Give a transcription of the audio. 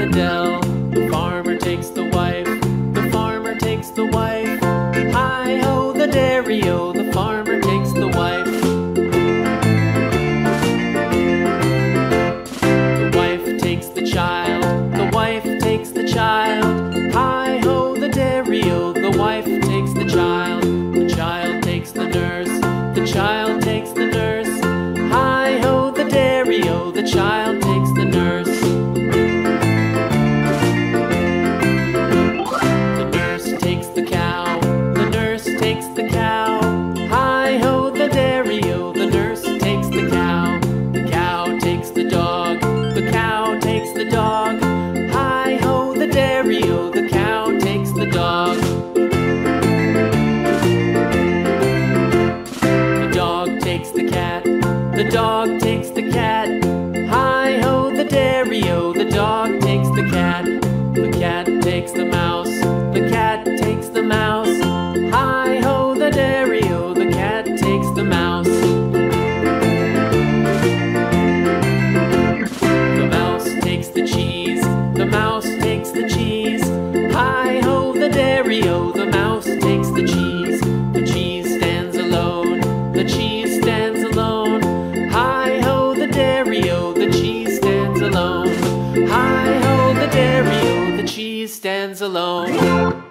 the dell. The farmer takes the wife, the farmer takes the wife. Hi-ho, the dairy-o, the farmer takes the wife. The wife takes the child, the wife takes the child. Hi-ho, the dairy-o, the wife takes the child. The child takes the nurse, the child takes the nurse. Hi-ho, the dairy-o, the child takes the nurse. The nurse takes the cow, the nurse takes the cow. Hi-ho, the dairy-o, the nurse takes the cow. The cow takes the dog, the cow takes the dog. Hi-ho, the dairy-o, the cow takes the dog. The dog takes the cat, the dog takes the cat. Hi-ho, the dairy-o, the dog takes the cat. The cat takes the mouse, the cat takes the mouse. Hi-ho, the dairy-o, the cat takes the mouse. The mouse takes the cheese, the mouse takes the cheese. Hi-ho, the dairy-o, the mouse takes the cheese. The cheese stands alone, the cheese stands alone. Hi-ho, the dairy-o, the cheese stands alone. Hi-ho, the dairy-o, the cheese stands alone.